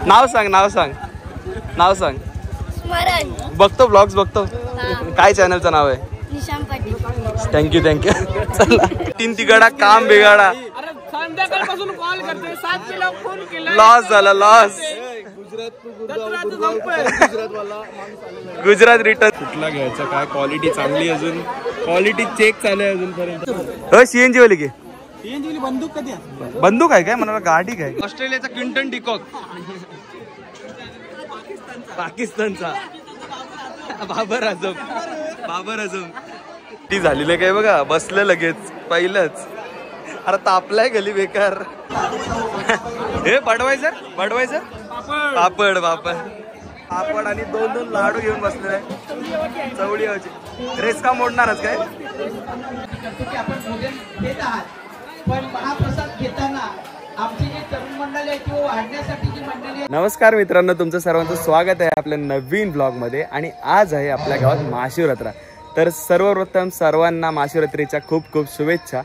नाव सांग नाव सांग नाव सांग. स्मरण. बघतो ब्लॉग्स बघतो. काय चॅनलचं नाव आहे? निशाम पाटील. Thank you thank you. चला तीन तिकडा काम बिघाडा. संध्याकाळपासून कॉल करते 7 किलो फोन केला. लॉस झाला लॉस. गुजरात रिटर्न. कुठला घ्यायचा काय क्वालिटी चांगली अजून क्वालिटी चेक चालू आहे अजूनपर्यंत. सीएनजी वाली घे. सीएनजी बंदूक कधी बंदूक आहे काय मला गाडी काय. ऑस्ट्रेलियाचा क्विंटन डिकॉक. पाकिस्तानचा बाबर आझम. बाबर आझम ती झालेलं काय बघा. बसलं लगेच पहिलंच. अरे तापलाय गली बेकार. हे बडवायझर बडवायझर पापड पापड पापड आणि 2-2 लाडू घेऊन बसलेले आहे. चवळी रेस का मोडणारच काय. नमस्कार मित्रांनो, तुमचं सर्वांचं स्वागत आहे आपल्या नवीन ब्लॉग मध्ये. आणि आज आहे आपल्या गावात महाशिवरात्र. तर सर्वप्रथम सर्वांना महाशिवरात्रीच्या खूप खूप शुभेच्छा.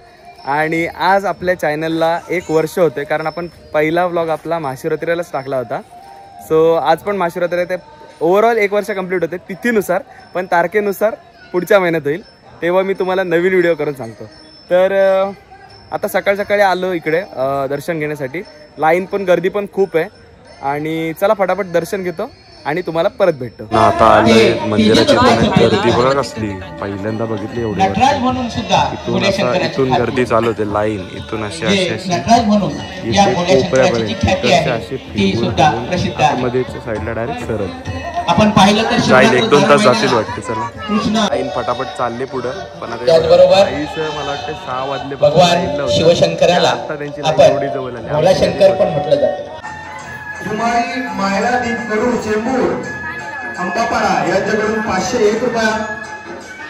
आणि आज आपल्या चॅनलला 1 वर्ष होते, कारण आपण पहिला व्लॉग आपला महाशिवरात्रीलाच टाकला होता. सो आज पण महाशिवरात्री आहे. ते ओव्हरऑल 1 वर्ष कंप्लीट होते तिथीनुसार, पण तारखेनुसार पुढच्या महिन्यात होईल. तेव्हा मी तुम्हाला नवीन व्हिडिओ करून सांगतो. तर आता सकाळी सकाळी आलो इकडे दर्शन घेण्यासाठी. लाईन पण गर्दी पण खूप आहे. आणि चला फटाफट दर्शन घेतो आणि तुम्हाला परत भेटतो. आता आलोय मंदिराची गर्दी बघा कसली. पहिल्यांदा बघितली एवढी. इथून आता इथून गर्दी चालू होते. लाईन इथून अशी अशी अशी कोपऱ्यापर्यंत अशी मध्येच्या साईडला डायरेक्ट सरळ आपण पाहिलं तर जाईल. 1-2 तास जातील वाटते. चला लाईन फटाफट चालले पुढं. पण आता मला वाटतं 6 वाजले भगवान शिवशंकराला आता त्यांची लाईन एवढी जवळ आली. भोलाशंकर पण म्हटलं जातं. जुमाई मायरा दीप कडू चेंबूर अंबापाडा यांच्याकडून 501 रुपया.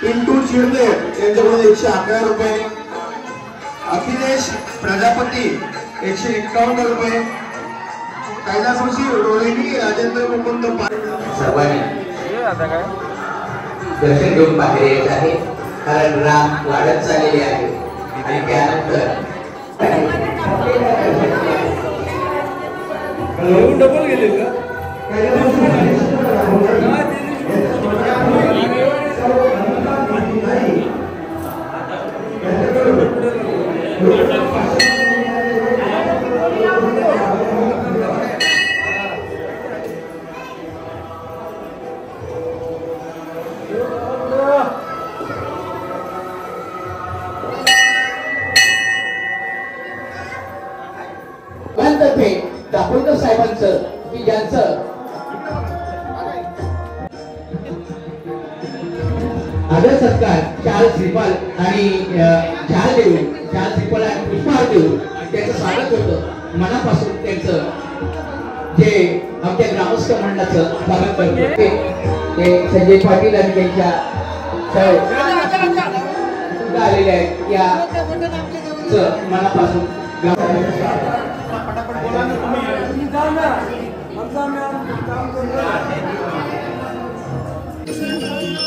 पिंटू चिडदे यांच्याकडून 111 रुपये. अखिलेश प्रजापती 151 रुपये. कैलासवासी रोहिणी राजेंद्र मुकुंद सर्वांनी दर्शन घेऊन बाहेर येत आहे, कारण राम वाढत चाललेली आहे. आणि त्यानंतर डबल गेले का. दाभोळकर साहेबांचं की ज्यांचं आदर सत्कार चार्ल्स श्रीपाल आणि झाल देऊन चार्ल्स श्रीपाल आणि पुष्पहार देऊन त्यांचं स्वागत होतं. मनापासून त्यांचं जे आमच्या ग्रामस्थ मंडळाचं स्वागत करतो ते संजय पाटील आणि त्यांच्या आलेले आहेत. या मनापासून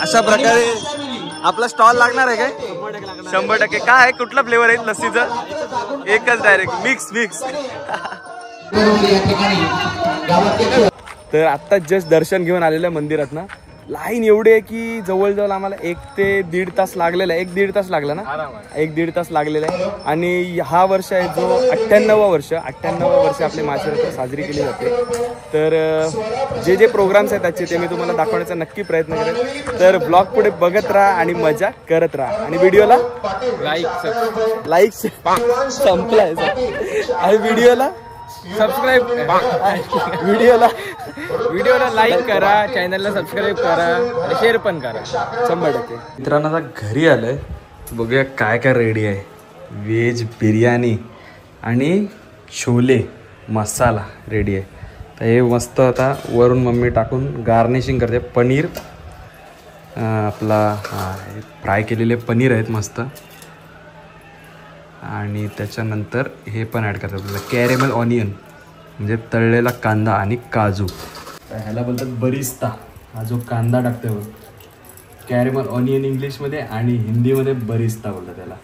अशा प्रकारे आपला स्टॉल लागणार आहे काय. 100% काय आहे. कुठला फ्लेवर आहे लस्सीचा. एकच डायरेक्ट मिक्स मिक्स. तर आता जस्ट दर्शन घेऊन आलेलं मंदिरात ना. लाईन एवढी आहे की जवळजवळ आम्हाला 1 ते 1.5 तास लागलेला आहे. 1-1.5 तास लागला ना. 1-1.5 तास लागलेला आहे. आणि हा वर्ष आहे जो 98वा वर्ष आपली महाशिवरात्र साजरी केली जाते. तर जे जे प्रोग्राम्स आहेत त्याचे ते मी तुम्हाला दाखवण्याचा नक्की प्रयत्न करेन. तर ब्लॉग पुढे बघत राहा आणि मजा करत राहा. आणि व्हिडिओला लाईक संपलाय आणि व्हिडिओला सबस्क्राईब. व्हिडिओला लाईक करा, चॅनलला सबस्क्राईब करा आणि शेअर पण करा. 100%. मित्रांनो आता घरी आलंय. बघूया काय काय रेडी आहे. व्हेज बिर्याणी आणि छोले मसाला रेडी आहे. तर हे मस्त आता वरून मम्मी टाकून गार्निशिंग करते. पनीर आपला फ्राय केलेले पनीर आहेत मस्त. आणि त्याच्यानंतर हे पण ॲड करतात आपल्याला कॅरेमल ऑनियन म्हणजे तळलेला कांदा आणि काजू. ह्याला बोलतात बरिस्ता. हा जो कांदा टाकतोय बघ, कॅरेमल ऑनियन इंग्लिशमध्ये आणि हिंदीमध्ये बरिस्ता बोलतात त्याला.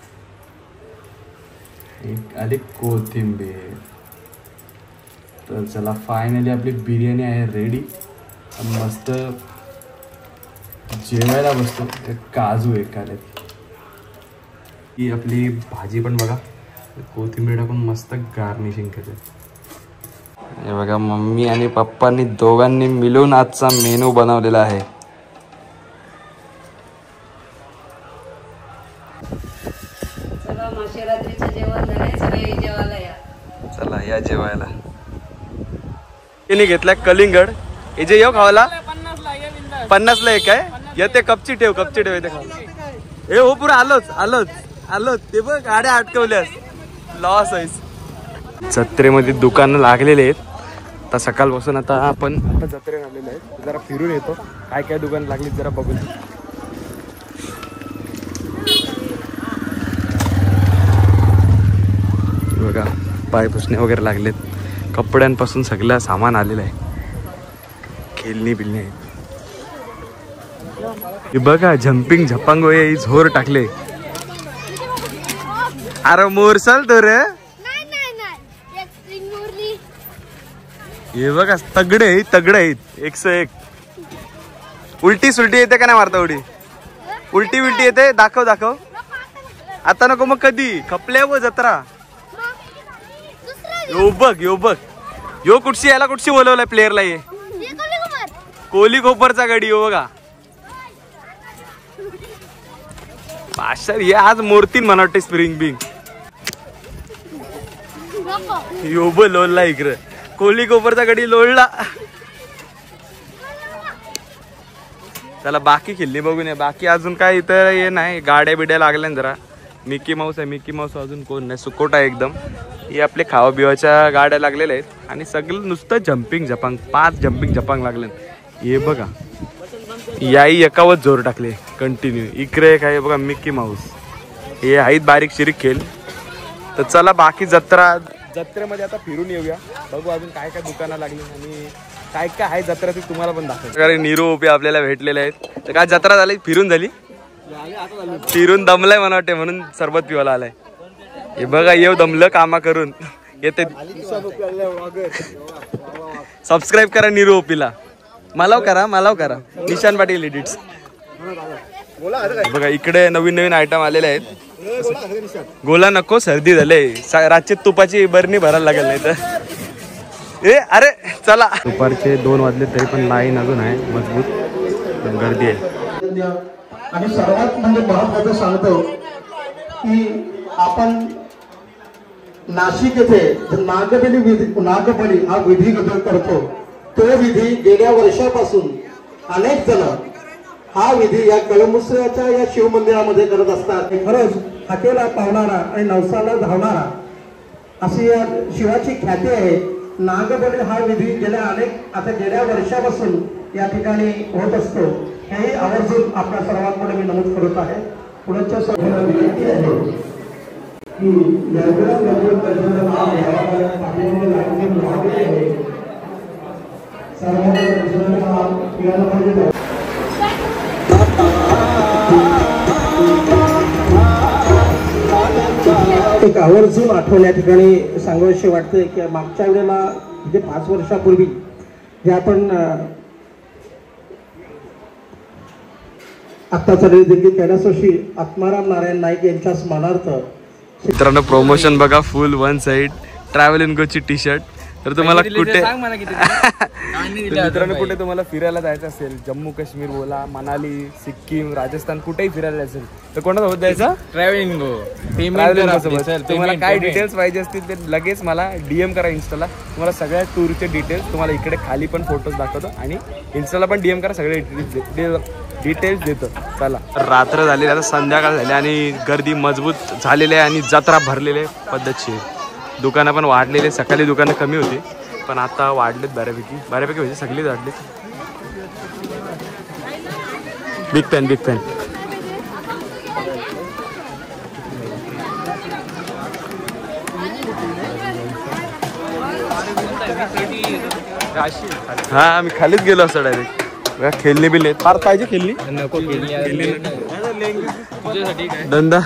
एक आली कोथिंबीर. तर चला फायनली आपली बिर्याणी आहे रेडी. मस्त जेवायला बसतो. काजू एक आले. ही आपली भाजी पण बघा, कोथिंबीर टाकून मस्त गार्निशिंग केलं. हे बघा मम्मी आणि पप्पांनी दोघांनी मिळून आजचा मेनू बनवलेला आहे. महाशिवरात्रीचं जेवण झालंय, सगळे जेवायला या. चला या जेवायला. तिने घेतलाय कलिंगड. हे जे येऊ खावाला 50ला एक आहे. येते कपची ठेव येते खावा. हे हो पुरा आलोच ते बघ गाड्या अटकवल्यास लॉस आहे. जत्रेमध्ये दुकानं लागलेले आहेत. आता सकाळपासून आता आपण जत्रेत आलेले आहेत. जरा फिरून येतो, काय दुकान लागली जरा बघून. बघा पाय पुसणे वगैरे लागलेत. कपड्यांपासून सगळं सामान आलेलं आहे. खेळणी बिलणी आहेत. हे बघा झम्पिंग झपांग झोर टाकले. अरे मोरसाल तो रे. हे बघा तगडे आहेत 101. उलटी सुलटी येते का नाही मारता उडी? उलटी विलटी येते. दाखव आता नको मग कधी खपल्या व जत्रा. यो बघ यो कुठशी याला कुठशी बोलवलाय प्लेअरला. ये कोहली कोपरचा गडी हो बघा. पाशर हे आज मोरतीन म्हणा वाटते स्प्रिंग बिंग. यो लोळला इकडं. कोहली कोपरचा गडी लोळला. चला बाकी खेळली बघून या. बाकी अजून काय इथं हे नाही. गाड्या बिड्या लागल्या जरा. मिकी माऊस अजून कोण नाही. सुकोट आहे एकदम. हे आपले खावा बिवाच्या गाड्या लागलेल्या आहेत. आणि सगळं नुसतं झम्पिंग झपांग. 5 झम्पिंग झपांग लागले. हे बघा याही एकावच जोर टाकले कंटिन्यू. इकडे काय बघा मिकी माऊस. हे आहेत बारीक शिरीक खेळ. तर चला बाकी जत्रेमध्ये आता फिरून येऊया. बघू अजून काय दुकानं लागली आणि काय आहे जत्रा ते तुम्हाला पण दाखवतो. नीरू ओपी आपल्याला भेटलेले आहेत. तर काय जत्रा झाली फिरून दमलाय मला वाटते म्हणून सरबत पिवायला आलाय. हे बघा येऊ दमलं कामा करून येते. सबस्क्राईब करा नीरू ओपीला. मला करा निशान पाटील एडिट्स. बघा इकडे नवीन आयटम आलेले आहेत. गोला नको सर्दी झाले. रातची तुपाची बरणी भरायला लागेल नाही तर. अरे चला. दुपारचे 2 वाजले तरी पण लाईन अजून आहे मजबूत. गर्दी आहे. आणि सर्वात म्हणजे महत्वाचं सांगतो की आपण नाशिक येथे नागबली हा विधी करतो. तो विधी गेल्या वर्षापासून अनेक जण हा विधी या कळमुसऱ्याच्या या शिवमंदिरामध्ये करत असतात. खरंच हाकेला पावणारा आणि नवसाला धावणारा अशी या शिवाची ख्याती आहे. नागबली हा विधी गेल्या वर्षापासून या ठिकाणी होत असतो. हेही आवर्जून आपल्या सर्वांकडे मी नमूद करत आहे. पुढच्या विनंती आहे की एक आवर्जून आठवण या ठिकाणी सांगावीशी वाटते की मागच्या वेळेला म्हणजे 5 वर्षापूर्वी जे आपण आत्ताचा देखील कैलासवासी आत्माराम नारायण नाईक यांच्या स्मरणार्थ मित्रांनो प्रमोशन बघा फुल 1 साइड ट्रॅव्हल इन गोची टी शर्ट. तर तुम्हाला कुठे मित्रांनो कुठे तुम्हाला फिरायला जायचं असेल जम्मू काश्मीर बोला मनाली सिक्कीम राजस्थान कुठेही फिरायला जायचं तर कोणासोबत जायचं ट्रॅव्हलिंग तुम्हाला काय डिटेल्स पाहिजे असतील ते लगेच मला DM करा इंस्टाला. तुम्हाला सगळ्या टूरचे डिटेल्स तुम्हाला इकडे खाली पण फोटोज दाखवतो आणि इंस्टाला पण DM करा सगळे डिटेल्स देतो. चला रात्र झाली आता संध्याकाळ झाली आणि गर्दी मजबूत झालेली आहे आणि जत्रा भरलेली आहे पद्धतशीर. दुकानं पण वाढलेले. सकाळी दुकानं कमी होती पण आता वाढलेत बऱ्यापैकी म्हणजे सगळीच वाढलेत. बिग फॅन हा आम्ही खालीच गेलो असतो डायरेक्ट. खेळणी बिल फार पाहिजे. खेळणी धंदा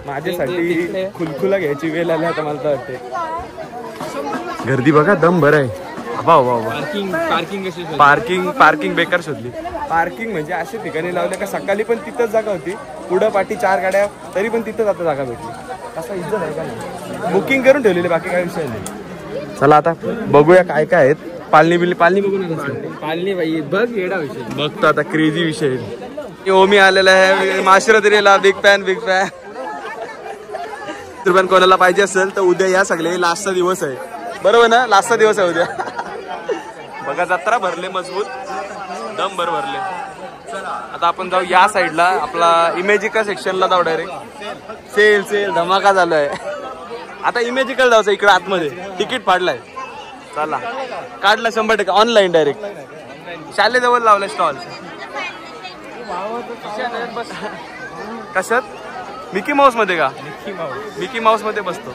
माझ्यासाठी खुलखुला घ्यायची वेळ आली आता मला तर वाटते. गर्दी बघा दम भर आहे. पार्किंग पार्किंग बेकार शोधली. पार्किंग म्हणजे अशा ठिकाणी लावले का सकाळी पण तिथंच जागा होती, पुढं पाठी 4 गाड्या तरी पण तिथंच आता जागा भेटली. असा इज्जत आहे का नाही, बुकिंग करून ठेवलेली, बाकी काही विषय नाही. चला आता बघूया काय काय आहेत. पालनी बघून पालनी बाई बघ येडा विषय बघतो आता क्रेझी विषय. ओमी आलेला आहे महाशिवरात्रीला. बिग फॅन रुपयान कोणाला पाहिजे असेल तर उद्या या सगळे. लास्टचा दिवस आहे बरोबर ना, लास्टचा दिवस आहे उद्या. बघा जत्रा भरले मजबूत, दम भरले. आता आपण जाऊ या साईडला, आपला इमेजिकल सेक्शनला जाऊ डायरेक्ट. सेल धमाका चालू आहे. आता इमेजिकल जायचं इकडे आतमध्ये, तिकीट फाडलाय. चला काढला 100% ऑनलाईन डायरेक्ट. शालेजवळ लावलाय स्टॉल. कशात? मिकी माऊस मध्ये का? मिकी माऊस मध्ये बसतो.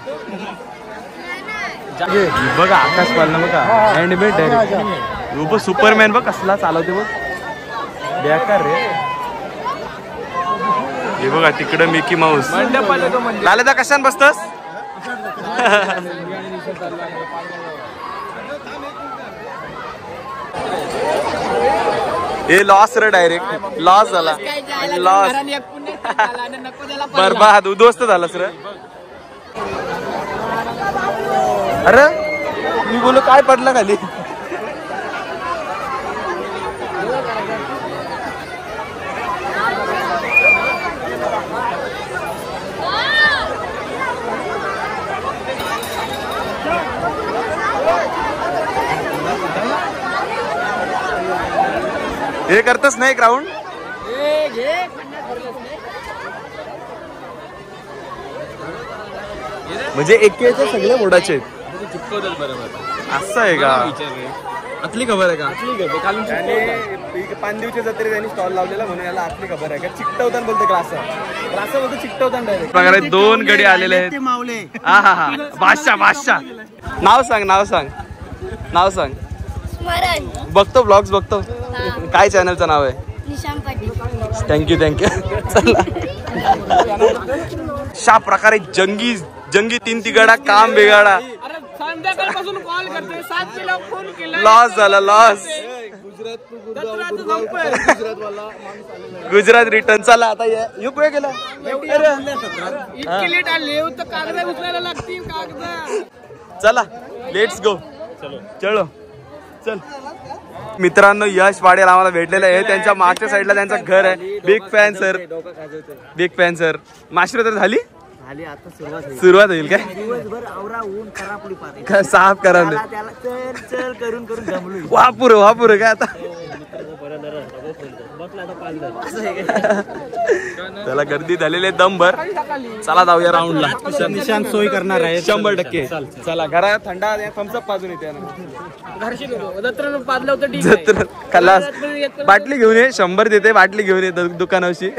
बघा आकाश पालना बघा, हँडमेड डायरेक्ट. सुपरमॅन बघ कसला चालवते बघ, बेकार रे. हे बघा तिकडे मिकी माऊस. लालेदा कशान बसतस? हे लॉस रे, डायरेक्ट लॉस झाला. लॉस बरबाद उद्ध्वस्त झालास रे. अरे मी बोलो काय पडलं खाली. हे करतच नाही एक राऊंड. म्हणजे एकेचे सगळे मोडाचे आहेत. असं आहे का? आतली खबर आहे का? 5 दिवशी जत्रे त्यांनी स्टॉल लावलेला म्हणून याला आतली खबर आहे का? चिकटवताना बोलते ग्लास बोलतो चिकटवताना डायरेक्ट. बघा 2 गडी आलेले आहेत. हा बादशाह. नाव सांग. स्मरण. बघतो ब्लॉग्स बघतो. काय चॅनलचं नाव आहे? निशाम पाटील. थँक्यू. चला अशा प्रकारे जंगी 3 तिगाडा काम बिगाडा. संध्याकाळपासून कॉल करते, 7 किलो फोन केला. लॉस झाला. गुजरात रिटर्न. चला आता येऊ कुठे गेला? इतके लेट आले तर कागद उचलायला लागतील. कागद चला लेट्स गो. चलो चल. मित्रांनो यश पाटील आम्हाला भेटलेलं आहे. त्यांच्या मागच्या साईडला त्यांचं घर आहे. Big fan sir. माशिवरात्र झाली? आता सुरुवात होईल काय? दिवसभर आवरा ऊन करा साफ करा. त्याला चल करून जमलो. वापुर काय आता. त्याला गर्दी झालेली दमभर. चला जाऊया राऊंडला. निशांत सोय करणार आहे 100%. चला घरात थंडा थम्सअप पाजून येते. खलास. बाटली घेऊन ये, 100 देते. बाटली घेऊन ये दुकानाशी.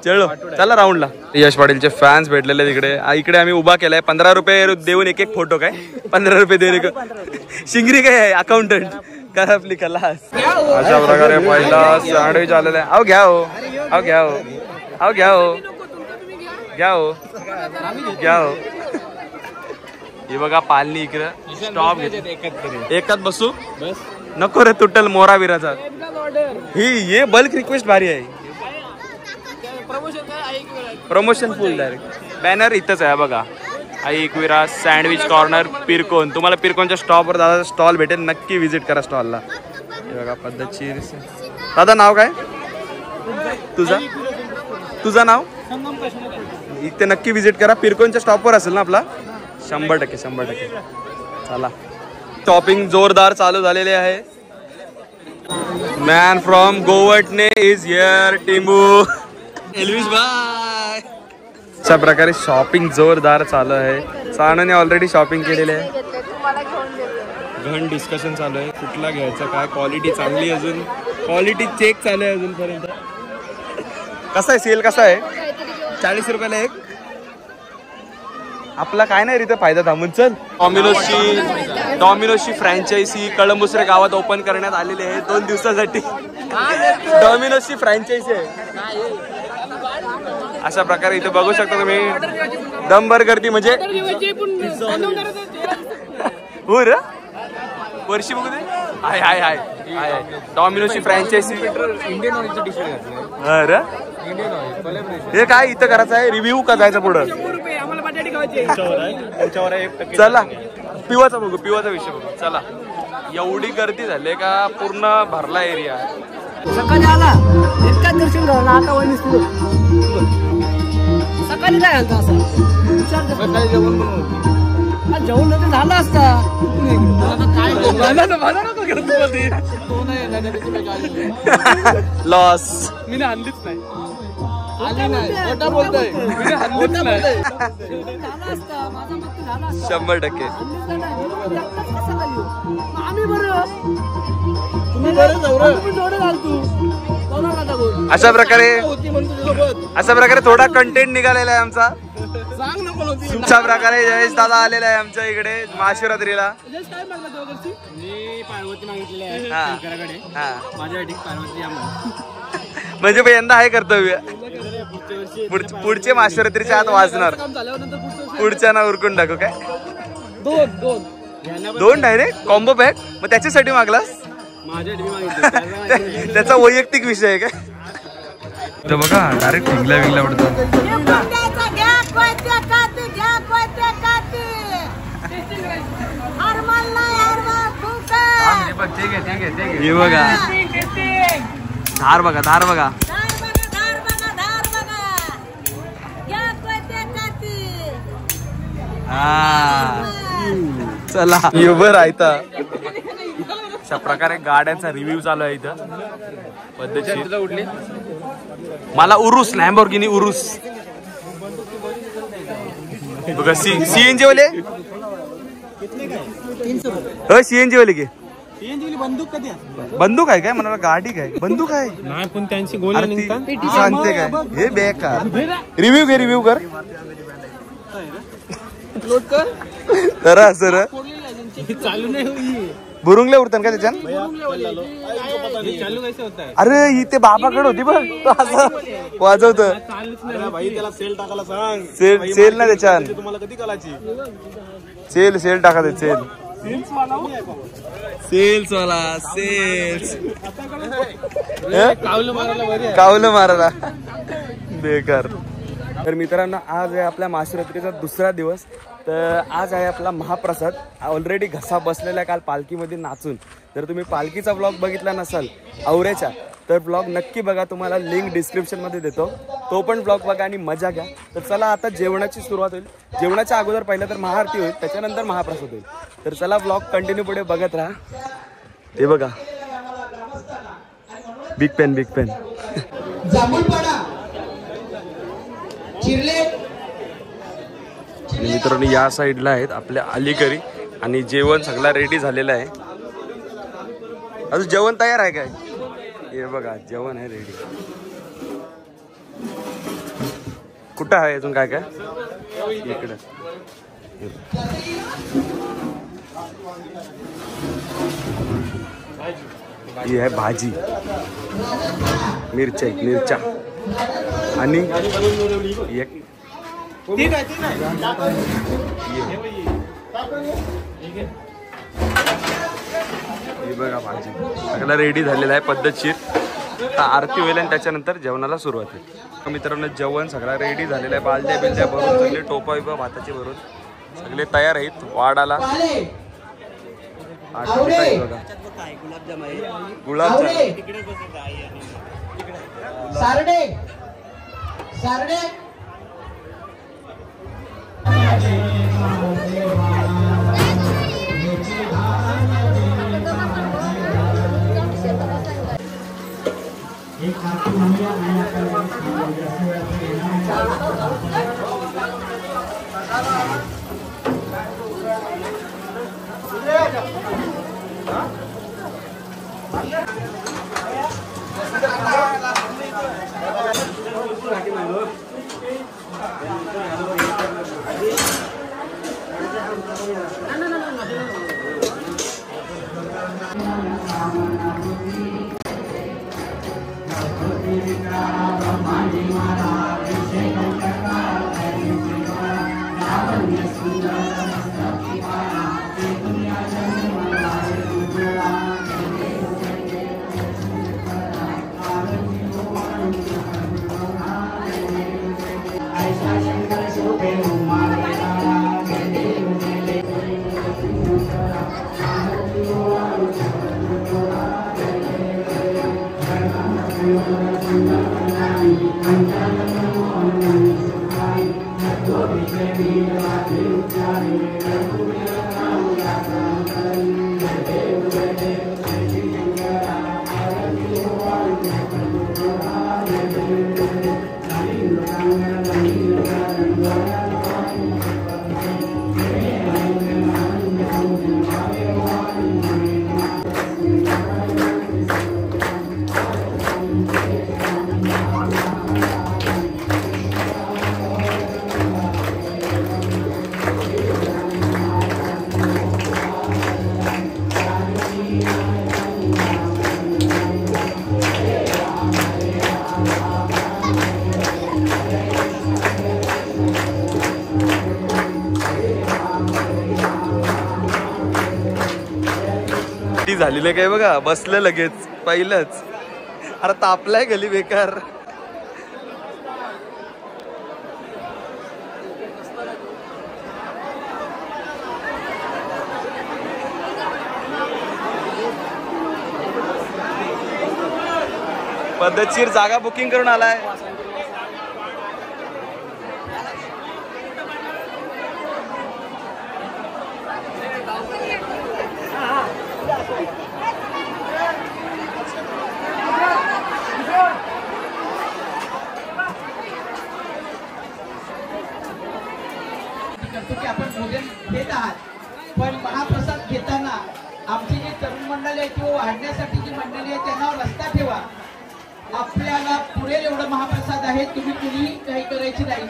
चलो चला राऊंडला. यश पाटीलचे फॅन्स भेटलेले तिकडे. इकडे आम्ही उभा केलाय. 15 रुपये देऊन एक फोटो. काय 15 रुपये देणे का? शिंगरी काय आहे? अकाउंटंट करा आपली खलास. अशा प्रकारे पहिला सँडविच आलेला आहे. घ्या हो. हे बघा पालनी इकडे स्टॉप घेते. एकात बसू नको रे, तुटल मोरा बिराचा. ही बल्क रिक्वेस्ट भारी आहे. प्रमोशन फुल डायरेक्ट. बॅनर इथंच आहे बघा. Ekvira sandwich corner Pirkon. तुम्हाला पिरकोनच्या स्टॉपवर दादा स्टॉल भेटेल. नक्की व्हिजिट करा स्टॉलला. हे बघा पद्धतशीर. दादा नाव काय तुझं नाव? इथे नक्की व्हिजिट करा. पिरकोनच्या स्टॉपवर असेल ना आपला. 100%. चला शॉपिंग जोरदार चालू झालेले आहे. मॅन फ्रॉम गोवटणे इज हिअर. टिंबू एल्विस बाय. अशा प्रकारे शॉपिंग जोरदार चालू आहे. सानूने ऑलरेडी शॉपिंग केलेली आहे. घन डिस्कशन चालू आहे. कुठला घ्यायचा काय? क्वालिटी चांगली, अजून क्वालिटी चेक चालू आहे अजूनपर्यंत. कसा आहे सेल? कसा आहे? 40 रुपयाला एक. आपला काय नाही रीते फायदा थांबून. चल. डॉमिनोजची फ्रँचायझी कळंबुसरे गावात ओपन करण्यात आलेली आहे 2 दिवसासाठी. डॉमिनोजची फ्रँचायझी आहे. अशा प्रकारे इथे बघू शकता तुम्ही. दमभर गर्दी म्हणजे हो रे वर्षी बघू दे. हाय हाय हाय हाय डॉमिनोची फ्रँचायझी इंडियन ऑइलचं टी शर्ट घातलं. अरे हे काय इथं करायचं आहे रिव्ह्यू का जायचं पुढं. आम्हाला बटाटे खायचे. चला पिवाचा बघू पिवाचा विषय बघू. चला एवढी गर्दी झाली का पूर्ण भरला एरिया. सकाळी आला इतका दर्शन झालं आता वहिनी सकाळी काय आलता असं सकाळी जेवण नव्हतं झालं असता. लॉस मी आणलीच नाही. आली नाही खोटा बोलतोय. मी आणलीच नाही. झाला असता माझा मत झाला असता 100%. आम्ही बरं तुम्ही बरं जोडे घालतो. अशा प्रकारे थोडा कंटेंट निघालेला आहे आमचा. सांग नको अशा प्रकारे जयेश दादा आलेला आहे आमच्या इकडे महाशिवरात्रीला. काय मागला दोघांची. मी पार्वती मागितलेली आहे हा. शंकराकडे. हा माझ्यासाठी पार्वती म्हणजे पण यंदा आहे कर्तव्य. पुढचे महाशिवरात्रीच्या आत वाजणार. काम झाल्यानंतर पुढचं पुढच्या ना उरकून टाकू काय. दोन दोन डायरेक्ट कॉम्बो पॅक. मग त्याच्यासाठी मागलास. माझ्यासाठी मी मागितलं. त्याचा वैयक्तिक विषय आहे काय. तर बघा डायरेक्ट विंगला विंगला उडतो. हे बघा धार बघा धार बघा. चला युबर आहे. अशा प्रकारे गाड्यांचा रिव्ह्यू चालू आहे इथं पद्धतशीर. उडली मला उरुस लॅम्बोर्गिनी उरुस बघा. सीएनजी वाले सीएनजी वाले की बंदूक आहे काय म्हणाला. गाडी काय बंदूक आहे नाही पण त्यांची गोळी सांगते काय हे बेकार. रिव्ह्यू घे रिव्ह्यू कर तर सर चालू नाही बुरुंगले उडतात का त्याच्यात. चालू कैसे होता है. अरे इथे बाबाकडे होती बघ तो असं वाजवत. त्याला सेल टाकायला सांग. सेल ना त्याच्यात तुम्हाला कधी करायची. सेल टाका ते सेल्स वाला सेल्स कावलं मारायला बेकार. तर मित्रांनो आज आहे आपल्या महाशिवरात्रीचा दुसरा दिवस. तर आज आहे आपला महाप्रसाद. ऑलरेडी घसा बसलेला काल पालखीमध्ये नाचून. जर तुम्ही पालखीचा ब्लॉग बघितला नसाल आवऱ्याच्या तर ब्लॉग नक्की बघा. तुम्हाला लिंक डिस्क्रिप्शनमध्ये देतो. तो पण ब्लॉग बघा आणि मजा घ्या. तर चला आता जेवणाची सुरुवात होईल. जेवणाच्या अगोदर पहिलं तर महाआरती होईल त्याच्यानंतर महाप्रसाद होईल. तर चला ब्लॉग कंटिन्यू पुढे बघत राहा. ते बघा बिग पेन बिग पेन मित्रांनो या साईडला आहेत आपल्या अलीकरी आणि जेवण सगळं रेडी झालेलं आहे. अजून जेवण तयार आहे काय. हे बघा जेवण आहे रेडी. कुठं आहे अजून काय काय इकडं. ही आहे भाजी मिरच्या आणि एक हे बघा भाजी सगळं रेडी झालेलं आहे पद्धतशीर. आता आरती होईल आणि त्याच्यानंतर जेवणाला सुरुवात आहे. मित्रांनो जेवण सगळं रेडी झालेलं आहे. बालद्या बिलद्या भरून सगळे टोपा बिपा भाताचे भरून सगळे तयार आहेत. वाडाला गुलाबजाम सारडे सारडे झालेलं काय बघा, बसलं लगेच पहिलंच. अरे तापलाय गली बेकार. पद्धतशीर जागा बुकिंग करून आलाय. की आपण भोजन घेत आहात, पण महाप्रसाद घेताना आमची जी तरुण मंडळी आहे किंवा वाढण्यासाठी जी मंडळी आहे त्यांना रस्ता ठेवा. आपल्याला पुरेल एवढं महाप्रसाद आहे, तुम्ही कुणी काही करायची नाही.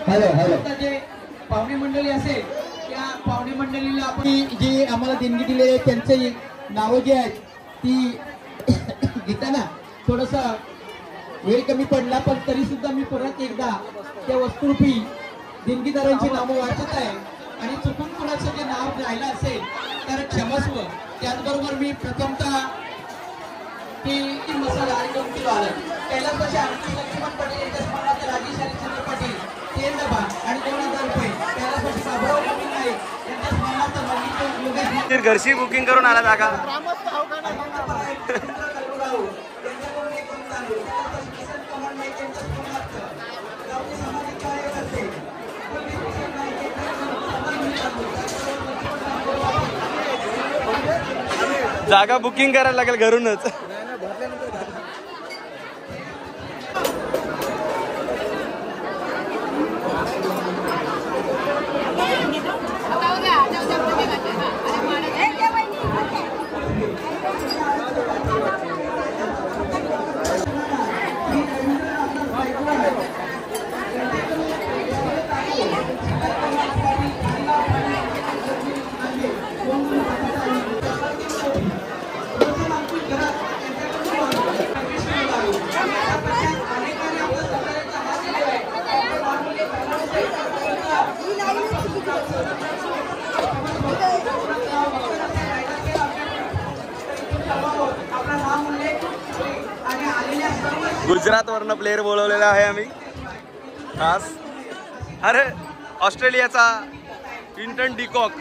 जे पाहुणे मंडळी असेल त्या पाहुणे मंडळीला आपण जे आम्हाला देणगी दिलेली आहे त्यांचे नावं जी आहेत ती घेताना थोडस वेळ कमी पडला, पण तरी सुद्धा मी परत एकदा त्या वस्तुरूपी देणगीदारांची नावं वाचत आहे. आणि चुकून कोणाचं जे नाव राहिलं असेल तर क्षमस्व. त्याचबरोबर मी प्रथमतः ती मसाला आणि 2 किलो आलं कैलासवासी आमची लक्ष्मण पटेल यांच्या स्मरणार्थ राजेश हरिश्चंद्र पाटील 3 डबा आणि 2000 रुपये कैलासवासी बाबुराव पाटील नाईक यांच्या स्मरणार्थ योगेश घरची बुकिंग करून आला जागा. जागा बुकिंग करायला लागेल घरूनच. गुजरात वरनं प्लेयर बोलवलेला आहे आम्ही खास. अरे ऑस्ट्रेलियाचा क्विंटन डिकॉक.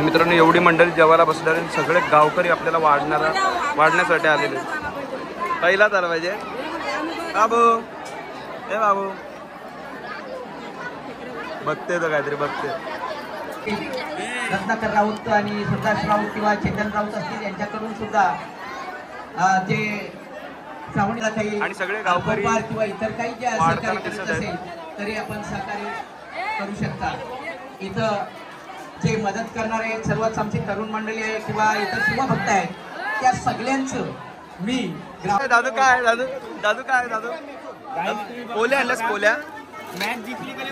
मित्रांनो एवढी मंडळी जेवायला बसल्यावर सगळे गावकरी आपल्याला वाढण्यासाठी आलेले. पहिलाच आला पाहिजे बाबू. हे बाबू बघते तर काहीतरी बघते. रत्नाकर राऊत आणि सुभाष राऊत किंवा चेतन राऊत असतील यांच्याकडून सुद्धा जे श्रावणीला काही आणि सगळे गावकरी किंवा इतर काही जे सहकार्य करत असेल तरी आपण सहकार्य करू शकता. इथं जे मदत करणारे सर्वच आमची तरुण मंडळी आहे किंवा इतर शिवभक्त आहेत त्या सगळ्यांचं मी दादू काय दादू पोल्या आणल्यास पोल्या. मॅच जिंकली का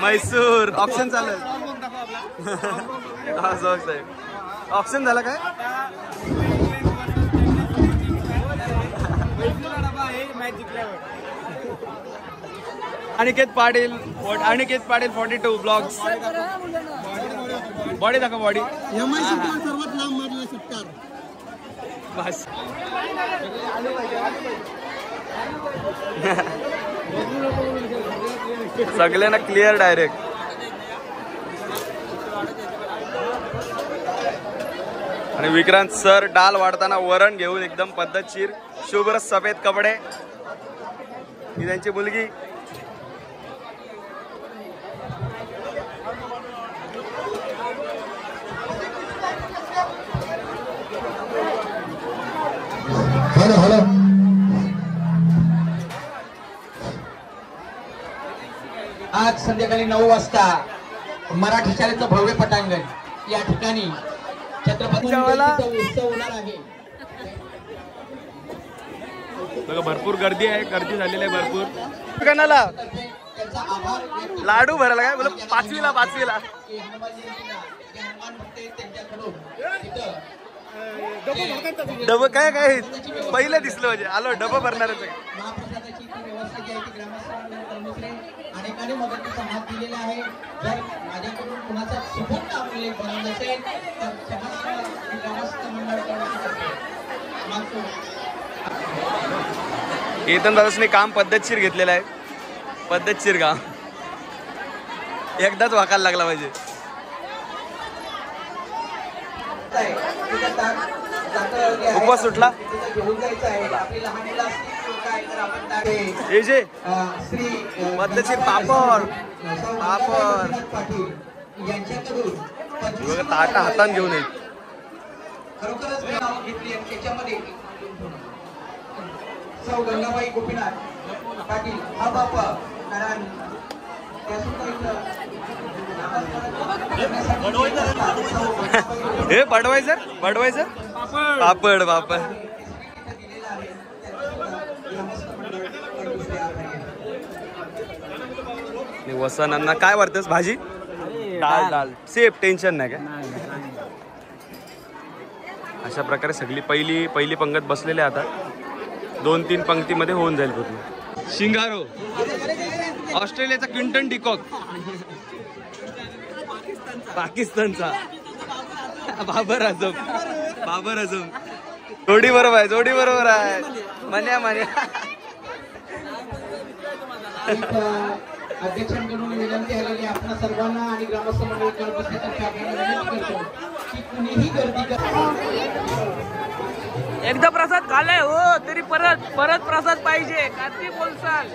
म्हैसूर ऑप्शन चालू ऑप्शन झाला काय. मॅच जिंकल्यावर अनिकेत पाटील 42 ब्लॉग्स. बॉडी दाखव बॉडी. सर्वात लांब मारला षटकार. बस सगळ्यांना क्लिअर डायरेक्ट. आणि विक्रांत सर डाल वाढताना वरण घेऊन एकदम पद्धतशीर शुभ्र सफेद कपडे. ही त्यांची मुलगी. हॅलो आज संध्याकाळी 9 वाजता मराठी शाळेचं भव्य पटांगण या ठिकाणी छत्रपती उत्सव होणार आहे. बघा भरपूर गर्दी आहे. गर्दी झालेली आहे भरपूर. कणाला त्यांचा आभार व्यक्त लाडू भरायला काय बोल पाचवीला हनुमान जयंतीला हनुमान भक्त त्यांच्याकडून तिथं डब काय काय पहिलं दिसलं म्हणजे आलो डब भरणारच आहे. महाप्रसादाची ती व्यवस्था जी आहे ती ग्रामस्थांना कर्मचारी अनेकांनी मदतीचा हात दिलेला आहे. जर माझ्याकडून कुणाचा सुबोध आपले बनवलं नसेल तर समस्त ग्रामस्थ मंडळाकडे मागतो. केतन दादासने काम पद्धतशीर घेतलेलं आहे. पद्धतशीर काम एकदाच वाकायला लागला पाहिजे. उपवास सुटला. हे जे पद्धतशीर पापड पापड बघा ताटा हातान घेऊन येईल. खरोखरच नाव घेतली आणि त्याच्यामध्ये सौ गंगाबाई गोपीनाथ पाटील हा बापा कारण हे बडवायझर बडवायझर पापड पापड. वसनांना काय वाटतंस भाजी डाल डाल सेफ टेन्शन नाही काय. अशा प्रकारे सगळी पहिली पंगत बसलेली आता 2-3 पंक्तीमध्ये होऊन जाईल पूर्ण. शिंगारो ऑस्ट्रेलियाचा क्विंटन डिकॉक पाकिस्तानचा बाबर आझम जोडी बरोबर आहे मन्या अध्यक्षांकडून विनंती आलेली आपण सर्वांना आणि ग्रामस्थ मंडळी बसण्यासाठी आपण विनंती करतो की कुणीही गर्दी एकदा प्रसाद खाल्लाय हो तरी परत प्रसाद पाहिजे. काती बोलसाल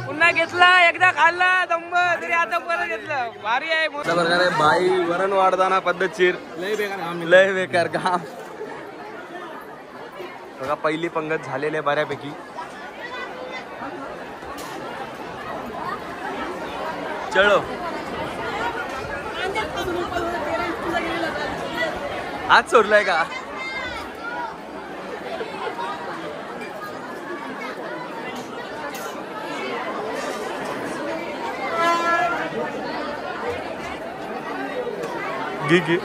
पुन्हा घेतला एकदा खाल्ला दंब तरी आता परत घेतलं. भारी आहे. अशा प्रकारे बाई वरण वाढताना पद्धतशीर लय बेकार काम. बघा पहिली पंगत झालेली आहे बऱ्यापैकी. चलो आज सोडलाय का. गी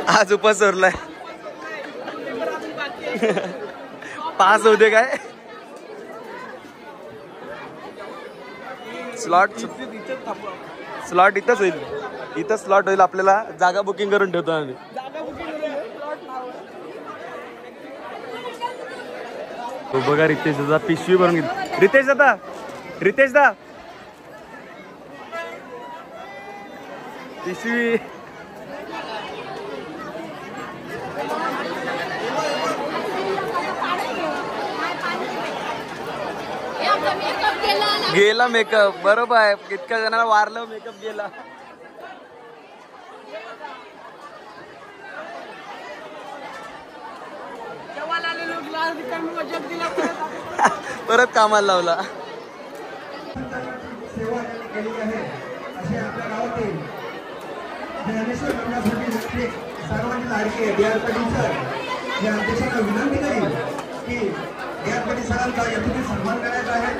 आज उपास सोडलाय. पास होते काय स्लॉट इथंच होईल. इथं स्लॉट होईल. आपल्याला जागा बुकिंग करून ठेवतो आम्ही. तो बघा रितेश दादा पिशवी भरून घेतली. रितेश दा पिशवी गेला मेकअप. बरोबर आहे. कितक्या जणांना वारलं मेकअप गेला. परत कामाला लावला. सेवा केली आहे असे आपल्या गावातील ज्ञानेश्वर करण्यासाठी सर्वांनी लाडके DR पाटील सर या अध्यक्षांना विनंती करीन की DR पाटील सरांचा यथोचित सन्मान करायचा आहे.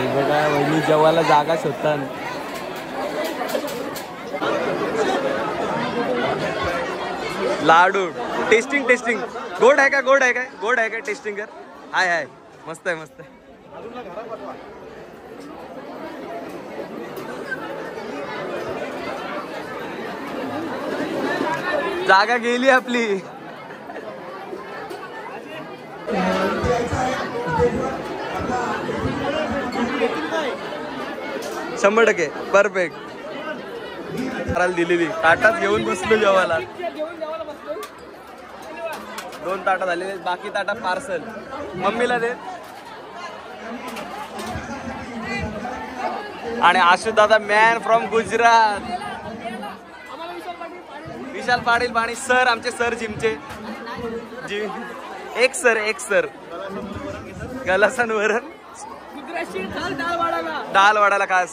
बघा वहिनी जेवायला जागा शोधतात. लाडू टेस्टिंग गोड आहे का टेस्टिंग कर. हाय मस्त आहे. जागा गेली आपली. शंभर टक्के परफेक्ट. दिलेली ताटात घेऊन बसलो जेवायला. 2 ताटा झालेले, बाकी ताटा पार्सल मम्मीला दे. आणि आशु दादा मॅन फ्रॉम गुजरात. विशाल पाटील पाणी सर, आमचे सर जिमचे. एक सर गलासन वरण दाल वाडाला खास.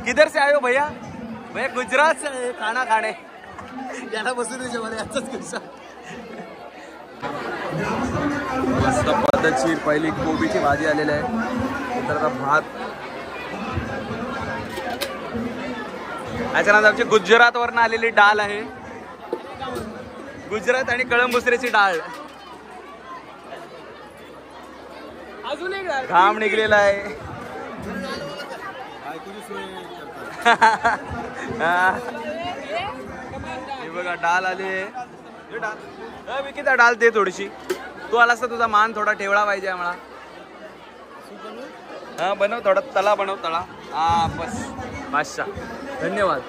किधर से आयो भैया? भैया गुजरात से है, खाना खाने. याला बसून दे जेवायला, याचाच किस्सा. मस्त पद्धतशीर पहिली कोबीची भाजी आलेली आहे. नंतर आता भात. याच्यानंतर आमची गुजरात वरनं आलेली डाळ आहे. गुजरात आणि कळंबुसऱ्याची डाळ. अजून एक डाळ. घाम निघलेला आहे. हे बघा डाळ आली आहे. विकिता डाळ दे थोडीशी. तू आलास तर तुझा मान थोडा ठेवला पाहिजे आम्हाला. हा बनव थोडा तळा बनव तळा. हा बस बादशाह धन्यवाद.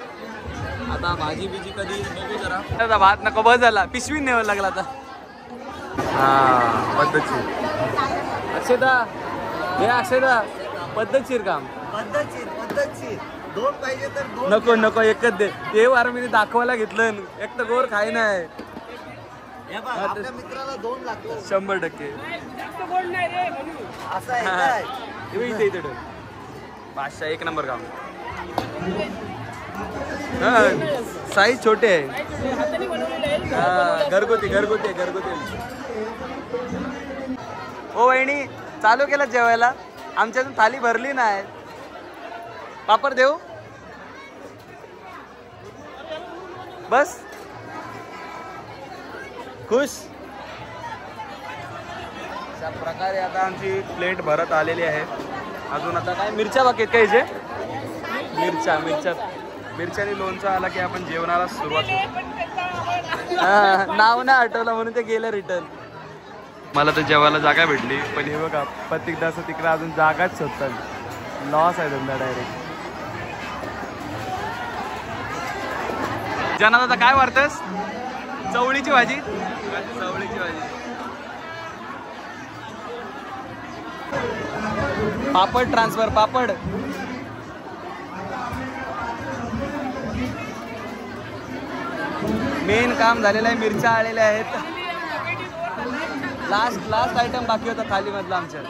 आता भाजी बिजी कधी बघू जरा. आता भात नको बस झाला. पिशवी न्यावं लागला आता. हा पद्धतशीर अक्षदा हे अक्षदा पद्धतशीर काम. पद्धतशीर 2 पाहिजे तर 2. नको नको एकच दे. ते वार मी दाखवायला घेतलं. एक तर गोर खाय नाही. आपल्या मित्राला 2 लागतो. 100% जास्त गोड नाही रे म्हणून. असं आहे काय? इथे बादशाह एक नंबर काम. साईज छोटे आहे. हाताने बनवलेलं आहे. घरगुती घरगुती घरगुती. ओ वहिनी चालू केलं जेवायला. आमच्या अजून थाली भरली नाही. पापड देऊ बस. खुश. अशा प्रकारे आता आमची प्लेट भरत आलेली आहे. अजून आता काय मिरच्या बाकी आहेत काय जे? मिरच्याने लोणचं आला की आपण जेवणाला सुरुवात करू. नाव नाही आठवलं म्हणून ते गेलं रिटर्न. मला तर जेवायला जागा भेटली, पण हे बघा प्रत्येकदा असं तिकडे अजून जागाच शोधतात. लॉस आहे धंदा डायरेक्ट. जना दादा काय वारतस? चवळीची भाजी. चवळीची भाजी. पापड ट्रान्सफर पापड. मेन काम झालेलं आहे. मिरच्या आलेल्या आहेत. लास्ट आयटम बाकी होता थाली मधला आमच्या.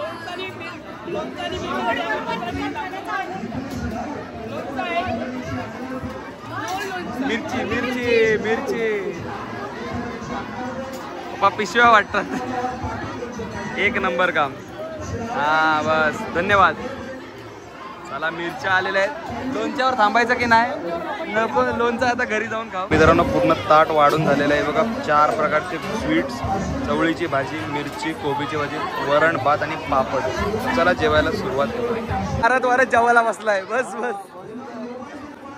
मिरची मिरची मिरची पप्पा पिशव्या वाटतात. एक नंबर काम. हा बस धन्यवाद. चला मिरच्या आलेल्या आहेत. लोणच्यावर थांबायचं की नाही? नको. लोणचं आता घरी जाऊन खाऊ. मित्रांनो पूर्ण ताट वाढून झालेलं आहे बघा. 4 प्रकारचे स्वीट्स, चवळीची भाजी, मिरची, कोबीची भाजी, वरण भात आणि पापड. चला जेवायला सुरुवात करू. वारत जेवायला बसलाय. बस बस.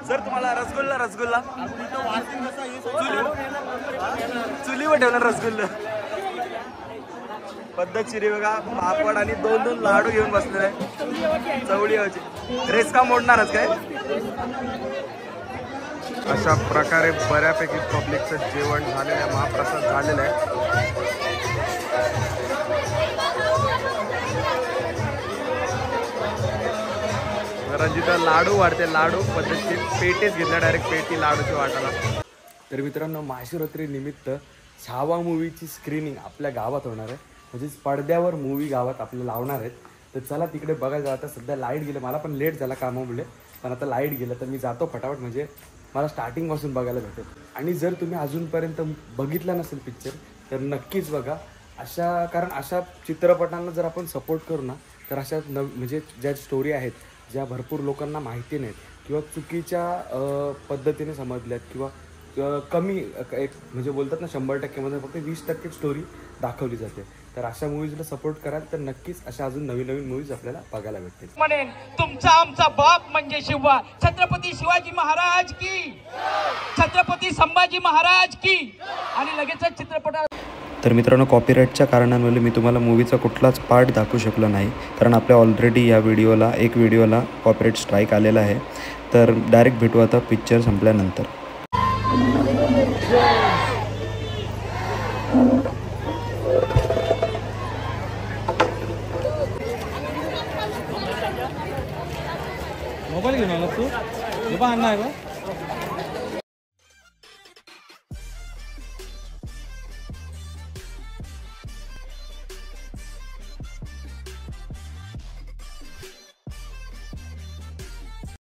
सर तुम्हाला रसगुल्ला चुलीवर ठेवणार रसगुल्ला. पद्धतशीर बघा. पापड आणि 2 लाडू घेऊन बसलेले आहे. चवळी व्हायची. रेस्का मोडणारच काय? अशा प्रकारे बऱ्यापैकी पब्लिकचं जेवण झालेलं आहे. महाप्रसाद झालेला आहे. रंजिता लाडू वाढते. लाडू पद्धतशीर पेटेच घेतल्या. डायरेक्ट पेटी लाडूची वाटायला. तर मित्रांनो महाशिवरात्री निमित्त छावा मूवीची स्क्रीनिंग आपल्या गावात होणार आहे. म्हणजेच पडद्यावर मूवी गावात आपल्याला लावणार आहेत. तर चला तिकडे बघायला. आता सध्या लाईट गेलं. मला पण लेट झाला कामामुळे, पण आता लाईट गेलं तर मी जातो फटाफट. म्हणजे मला स्टार्टिंगपासून बघायला भेटेल. आणि जर तुम्ही अजूनपर्यंत बघितला नसेल पिक्चर तर नक्कीच बघा. कारण अशा चित्रपटांना जर आपण सपोर्ट करू ना तर अशा म्हणजे ज्या स्टोरी आहेत ज्या भरपूर लोकांना माहिती नाहीत किंवा चुकीच्या पद्धतीने समजल्यात किंवा कमी एक म्हणजे बोलतात ना 100% मध्ये फक्त 20% स्टोरी दाखवली जाते. तर अशा मूवीजला सपोर्ट कराल तर नक्कीच अशा अजून नवीन नवीन मूवीज आपल्याला बघायला भेटतील. म्हणेन तुमचा आमचा बाप म्हणजे शिवा, छत्रपती शिवाजी महाराज की, छत्रपती संभाजी महाराज की. आणि लगेचच चित्रपटात तर मित्रांनो, कॉपीराईटच्या कारणामुळे मी तुम्हाला मूवीचा कुठलाच पार्ट दाखवू शकलो नाही, कारण आपल्या ऑलरेडी या एक व्हिडिओला कॉपीराईट स्ट्राईक आलेला आहे. तर डायरेक्ट भेटू आता पिक्चर संपल्यानंतर. मोबाईल घेऊन आला तू? हे पण आणणार आहे का?